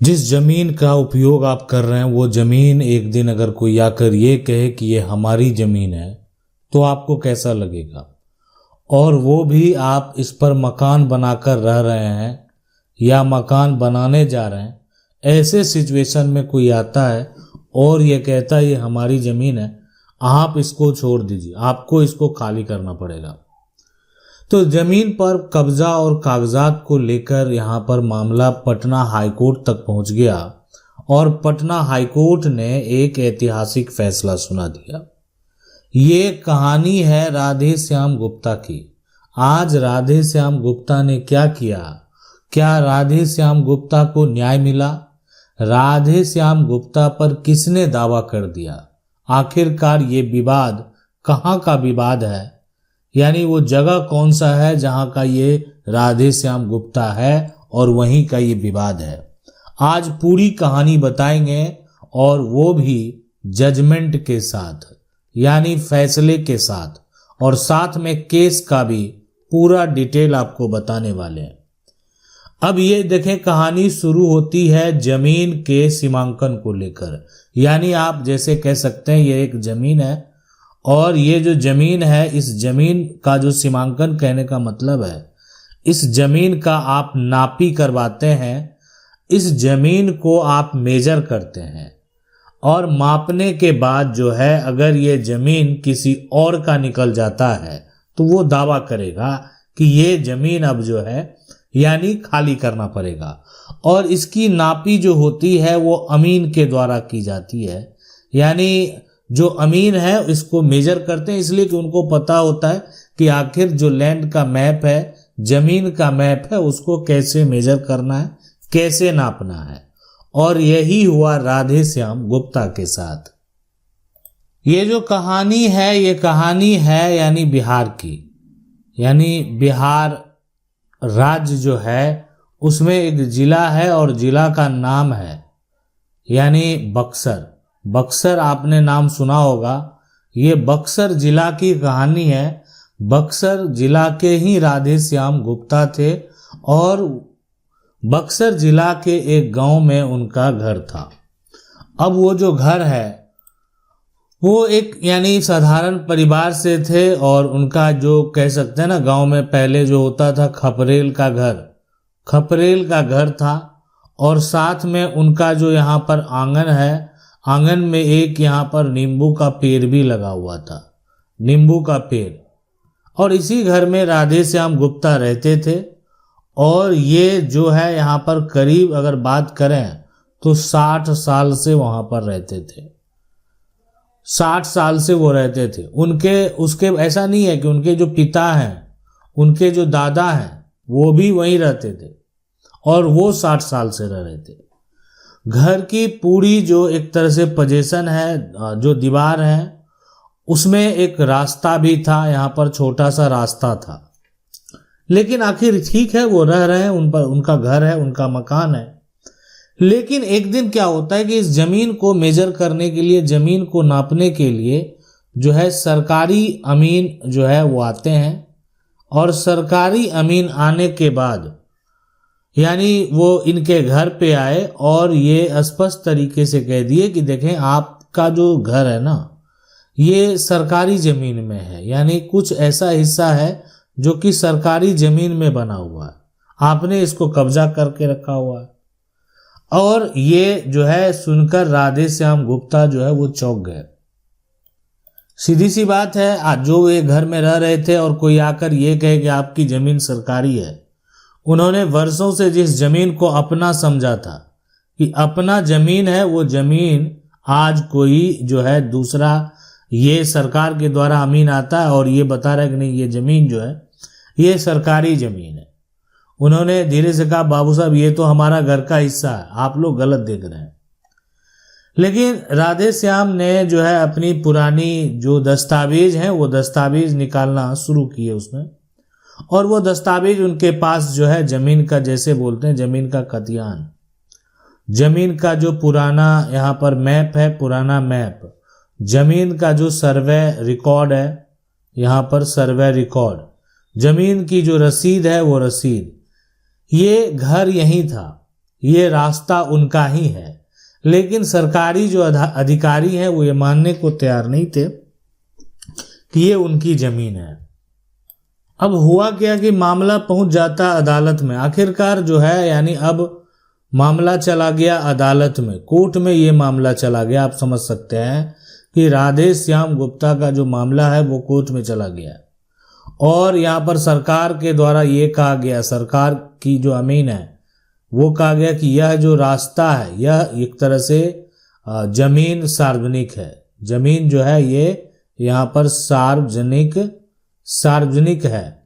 जिस जमीन का उपयोग आप कर रहे हैं वो जमीन एक दिन अगर कोई आकर ये कहे कि ये हमारी जमीन है तो आपको कैसा लगेगा। और वो भी आप इस पर मकान बनाकर रह रहे हैं या मकान बनाने जा रहे हैं, ऐसे सिचुएशन में कोई आता है और ये कहता है ये हमारी ज़मीन है, आप इसको छोड़ दीजिए, आपको इसको खाली करना पड़ेगा। तो ज़मीन पर कब्जा और कागजात को लेकर यहाँ पर मामला पटना हाईकोर्ट तक पहुँच गया और पटना हाईकोर्ट ने एक ऐतिहासिक फैसला सुना दिया। ये कहानी है राधे श्याम गुप्ता की। आज राधे श्याम गुप्ता ने क्या किया? क्या राधे श्याम गुप्ता को न्याय मिला? राधे श्याम गुप्ता पर किसने दावा कर दिया? आखिरकार ये विवाद कहाँ का विवाद है, यानी वो जगह कौन सा है जहाँ का ये राधे श्याम गुप्ता है और वहीं का ये विवाद है। आज पूरी कहानी बताएंगे और वो भी जजमेंट के साथ, यानी फैसले के साथ, और साथ में केस का भी पूरा डिटेल आपको बताने वाले हैं। अब ये देखें, कहानी शुरू होती है जमीन के सीमांकन को लेकर, यानी आप जैसे कह सकते हैं ये एक जमीन है और ये जो जमीन है, इस जमीन का जो सीमांकन कहने का मतलब है इस जमीन का आप नापी करवाते हैं, इस जमीन को आप मेजर करते हैं और मापने के बाद जो है अगर ये जमीन किसी और का निकल जाता है तो वो दावा करेगा कि ये जमीन अब जो है यानी खाली करना पड़ेगा। और इसकी नापी जो होती है वो अमीन के द्वारा की जाती है, यानी जो अमीन है इसको मेजर करते हैं इसलिए कि उनको पता होता है कि आखिर जो लैंड का मैप है, जमीन का मैप है, उसको कैसे मेजर करना है, कैसे नापना है। और यही हुआ राधे श्याम गुप्ता के साथ। ये जो कहानी है ये कहानी है यानी बिहार की, यानी बिहार राज्य जो है उसमें एक जिला है और जिला का नाम है यानी बक्सर। बक्सर आपने नाम सुना होगा। ये बक्सर जिला की कहानी है। बक्सर जिला के ही राधे श्याम गुप्ता थे और बक्सर जिला के एक गांव में उनका घर था। अब वो जो घर है वो एक यानी साधारण परिवार से थे और उनका जो कह सकते हैं ना, गांव में पहले जो होता था खपरेल का घर, खपरेल का घर था। और साथ में उनका जो यहाँ पर आंगन है, आंगन में एक यहाँ पर नींबू का पेड़ भी लगा हुआ था, नींबू का पेड़। और इसी घर में राधे श्याम गुप्ता रहते थे। और ये जो है यहाँ पर करीब अगर बात करें तो 60 साल से वहाँ पर रहते थे, 60 साल से वो रहते थे। उसके ऐसा नहीं है कि उनके जो पिता हैं, उनके जो दादा हैं वो भी वहीं रहते थे और वो 60 साल से रह रहे थे। घर की पूरी जो एक तरह से पोजीशन है, जो दीवार है, उसमें एक रास्ता भी था, यहाँ पर छोटा सा रास्ता था। लेकिन आखिर ठीक है, वो रह रहे हैं, उन पर उनका घर है, उनका मकान है। लेकिन एक दिन क्या होता है कि इस जमीन को मेजर करने के लिए, जमीन को नापने के लिए जो है सरकारी अमीन जो है वो आते हैं। और सरकारी अमीन आने के बाद यानी वो इनके घर पे आए और ये स्पष्ट तरीके से कह दिए कि देखें आपका जो घर है ना ये सरकारी ज़मीन में है, यानी कुछ ऐसा हिस्सा है जो कि सरकारी ज़मीन में बना हुआ है, आपने इसको कब्जा करके रखा हुआ है। और ये जो है सुनकर राधे श्याम गुप्ता जो है वो चौंक गए। सीधी सी बात है, आज जो ये घर में रह रहे थे और कोई आकर ये कहे कि आपकी ज़मीन सरकारी है, उन्होंने वर्षों से जिस जमीन को अपना समझा था कि अपना जमीन है, वो जमीन आज कोई जो है दूसरा ये सरकार के द्वारा अमीन आता है और ये बता रहा है कि नहीं ये जमीन जो है ये सरकारी जमीन है। उन्होंने धीरे से कहा बाबू साहब ये तो हमारा घर का हिस्सा है, आप लोग गलत देख रहे हैं। लेकिन राधे श्याम ने जो है अपनी पुरानी जो दस्तावेज हैं वो दस्तावेज निकालना शुरू किए उसमें। और वो दस्तावेज उनके पास जो है जमीन का, जैसे बोलते हैं जमीन का खतियान, जमीन का जो पुराना यहाँ पर मैप है, पुराना मैप, जमीन का जो सर्वे रिकॉर्ड है, यहाँ पर सर्वे रिकॉर्ड, जमीन की जो रसीद है वो रसीद, ये घर यहीं था। ये रास्ता उनका ही है। लेकिन सरकारी जो अधिकारी हैं वो ये मानने को तैयार नहीं थे कि ये उनकी जमीन है। अब हुआ क्या कि मामला पहुंच जाता अदालत में। आखिरकार जो है यानी अब मामला चला गया अदालत में, कोर्ट में ये मामला चला गया। आप समझ सकते हैं कि राधे श्याम गुप्ता का जो मामला है वो कोर्ट में चला गया और यहाँ पर सरकार के द्वारा ये कहा गया, सरकार की जो अमीन है वो कहा गया कि यह जो रास्ता है यह एक तरह से जमीन सार्वजनिक है। जमीन जो है ये यहाँ पर सार्वजनिक है,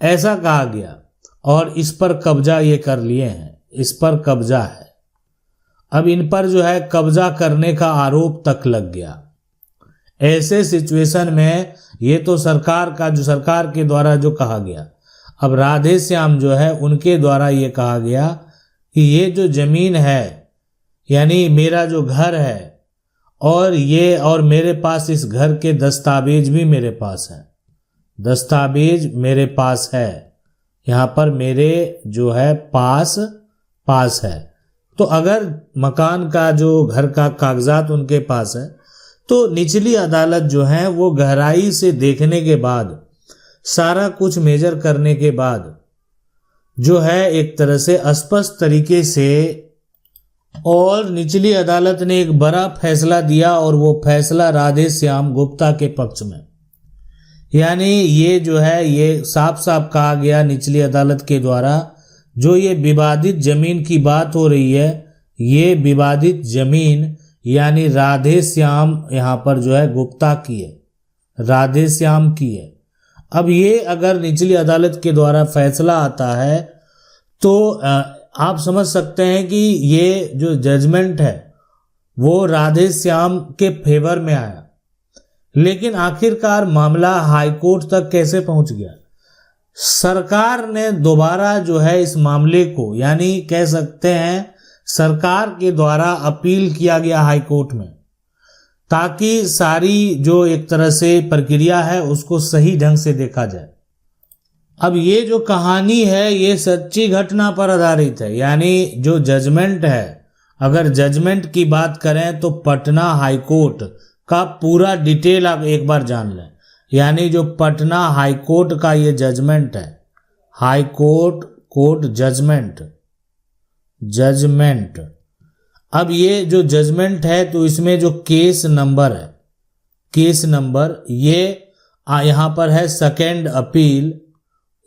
ऐसा कहा गया और इस पर कब्जा ये कर लिए हैं, इस पर कब्जा है। अब इन पर जो है कब्जा करने का आरोप तक लग गया। ऐसे सिचुएशन में ये तो सरकार के द्वारा जो कहा गया, अब राधे श्याम जो है उनके द्वारा ये कहा गया कि ये जो जमीन है यानी मेरा जो घर है और मेरे पास इस घर के दस्तावेज भी मेरे पास है, दस्तावेज मेरे पास है, यहाँ पर मेरे जो है पास है। तो अगर मकान का जो घर का कागजात उनके पास है तो निचली अदालत जो है वो गहराई से देखने के बाद, सारा कुछ मेजर करने के बाद जो है एक तरह से स्पष्ट तरीके से, और निचली अदालत ने एक बड़ा फैसला दिया और वो फैसला राधे श्याम गुप्ता के पक्ष में। यानी ये जो है ये साफ साफ कहा गया निचली अदालत के द्वारा, जो ये विवादित जमीन की बात हो रही है, ये विवादित जमीन यानी राधे श्याम यहाँ पर जो है गुप्ता की है, राधे श्याम की है। अब ये अगर निचली अदालत के द्वारा फैसला आता है तो आप समझ सकते हैं कि ये जो जजमेंट है वो राधे श्याम के फेवर में आया। लेकिन आखिरकार मामला हाईकोर्ट तक कैसे पहुंच गया? सरकार ने दोबारा जो है इस मामले को, यानी कह सकते हैं सरकार के द्वारा अपील किया गया हाईकोर्ट में, ताकि सारी जो एक तरह से प्रक्रिया है उसको सही ढंग से देखा जाए। अब ये जो कहानी है ये सच्ची घटना पर आधारित है। यानी जो जजमेंट है, अगर जजमेंट की बात करें तो पटना हाईकोर्ट का पूरा डिटेल आप एक बार जान लें। यानी जो पटना हाईकोर्ट का ये जजमेंट है, कोर्ट जजमेंट। अब ये जो जजमेंट है तो इसमें जो केस नंबर ये यहाँ पर है सेकेंड अपील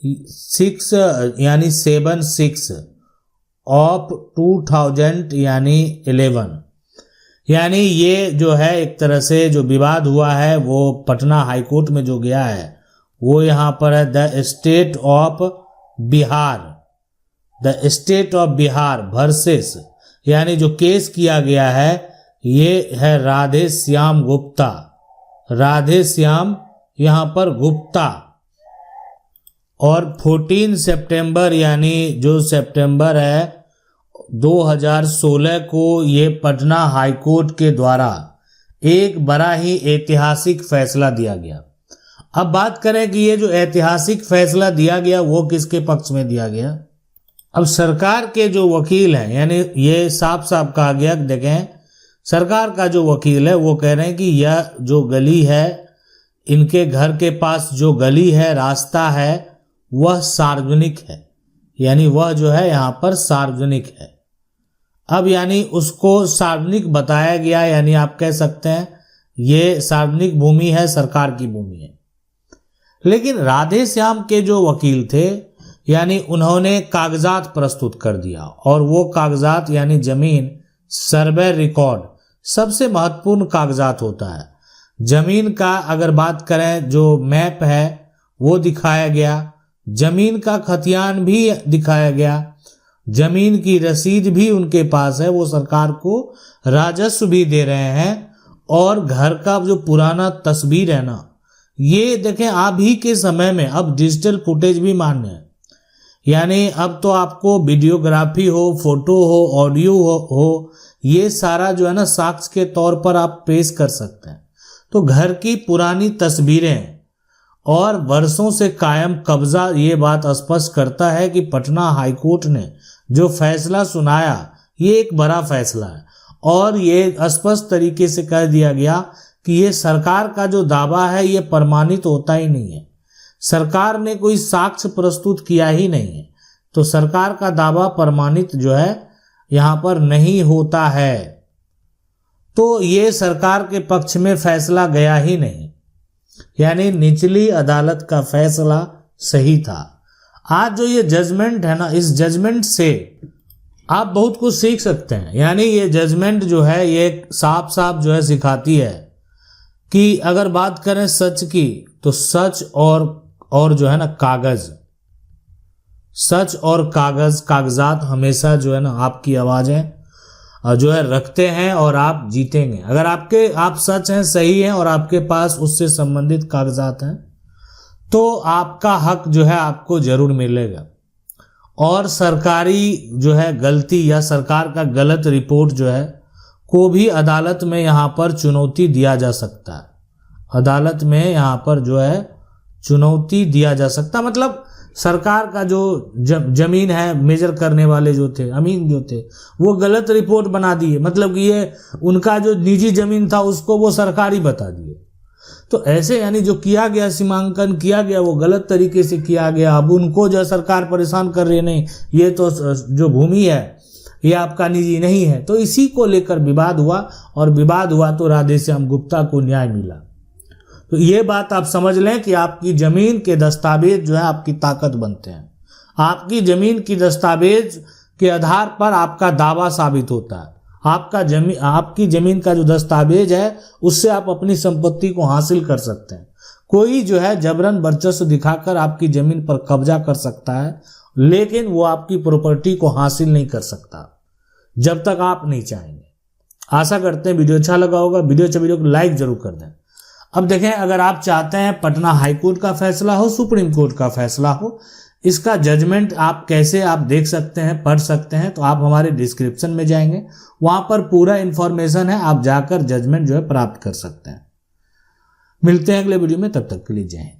76 ऑफ 2000 यानी 11। यानी ये जो है एक तरह से जो विवाद हुआ है वो पटना हाईकोर्ट में जो गया है वो यहाँ पर है the state of Bihar versus, यानी जो केस किया गया है ये है राधे श्याम यहाँ पर गुप्ता। और 14 सितंबर यानी जो सितंबर है 2016 को ये पटना हाईकोर्ट के द्वारा एक बड़ा ही ऐतिहासिक फैसला दिया गया। अब बात करें कि ये जो ऐतिहासिक फैसला दिया गया वो किसके पक्ष में दिया गया? अब सरकार के जो वकील हैं, यानी ये साफ साफ कहा गया, देखें सरकार का जो वकील है वो कह रहे हैं कि यह जो गली है, इनके घर के पास जो गली है, रास्ता है, वह सार्वजनिक है। यानी वह जो है यहाँ पर सार्वजनिक है। अब यानी उसको सार्वजनिक बताया गया, यानी आप कह सकते हैं ये सार्वजनिक भूमि है, सरकार की भूमि है। लेकिन राधे श्याम के जो वकील थे यानी उन्होंने कागजात प्रस्तुत कर दिया, और वो कागजात यानी जमीन सर्वे रिकॉर्ड सबसे महत्वपूर्ण कागजात होता है। जमीन का अगर बात करें जो मैप है वो दिखाया गया, जमीन का खतियान भी दिखाया गया, जमीन की रसीद भी उनके पास है, वो सरकार को राजस्व भी दे रहे हैं। और घर का जो पुराना तस्वीर है ना, ये देखें अभी के समय में अब डिजिटल फुटेज भी मान्य है। यानी अब तो आपको वीडियोग्राफी हो, फोटो हो, ऑडियो हो, ये सारा जो है ना साक्ष्य के तौर पर आप पेश कर सकते हैं। तो घर की पुरानी तस्वीरें और वर्षों से कायम कब्जा ये बात स्पष्ट करता है कि पटना हाईकोर्ट ने जो फैसला सुनाया ये एक बड़ा फैसला है और ये स्पष्ट तरीके से कह दिया गया कि ये सरकार का जो दावा है ये प्रमाणित होता ही नहीं है। सरकार ने कोई साक्ष्य प्रस्तुत किया ही नहीं है, तो सरकार का दावा प्रमाणित जो है यहाँ पर नहीं होता है। तो ये सरकार के पक्ष में फैसला गया ही नहीं, यानी निचली अदालत का फैसला सही था। आज जो ये जजमेंट है ना, इस जजमेंट से आप बहुत कुछ सीख सकते हैं। यानी ये जजमेंट जो है ये साफ साफ जो है सिखाती है कि अगर बात करें सच की तो सच और जो है ना कागज, सच और कागजात हमेशा जो है ना आपकी आवाजें जो है रखते हैं और आप जीतेंगे। अगर आप सच हैं, सही हैं और आपके पास उससे संबंधित कागजात हैं तो आपका हक जो है आपको जरूर मिलेगा। और सरकारी जो है गलती या सरकार का गलत रिपोर्ट जो है को भी अदालत में यहाँ पर चुनौती दिया जा सकता है। अदालत में यहाँ पर जो है चुनौती दिया जा सकता, मतलब सरकार का जो जमीन है मेजर करने वाले जो थे, अमीन जो थे, वो गलत रिपोर्ट बना दिए, मतलब कि ये उनका जो निजी जमीन था उसको वो सरकारी बता दिए। तो ऐसे यानी जो किया गया, सीमांकन किया गया वो गलत तरीके से किया गया। अब उनको जो सरकार परेशान कर रही, नहीं ये तो जो भूमि है ये आपका निजी नहीं है। तो इसी को लेकर विवाद हुआ और विवाद हुआ तो राधेश्याम गुप्ता को न्याय मिला। तो ये बात आप समझ लें कि आपकी जमीन के दस्तावेज जो है आपकी ताकत बनते हैं। आपकी जमीन की दस्तावेज के आधार पर आपका दावा साबित होता है। आपकी जमीन का जो दस्तावेज है उससे आप अपनी संपत्ति को हासिल कर सकते हैं। कोई जो है जबरन वर्चस्व दिखाकर आपकी जमीन पर कब्जा कर सकता है, लेकिन वो आपकी प्रॉपर्टी को हासिल नहीं कर सकता जब तक आप नहीं चाहेंगे। आशा करते हैं वीडियो अच्छा लगा होगा। वीडियो को लाइक जरूर कर दें। अब देखें, अगर आप चाहते हैं पटना हाई कोर्ट का फैसला हो, सुप्रीम कोर्ट का फैसला हो, इसका जजमेंट आप कैसे आप देख सकते हैं, पढ़ सकते हैं, तो आप हमारे डिस्क्रिप्शन में जाएंगे, वहां पर पूरा इंफॉर्मेशन है, आप जाकर जजमेंट जो है प्राप्त कर सकते हैं। मिलते हैं अगले वीडियो में, तब तक के लिए जय हिंद।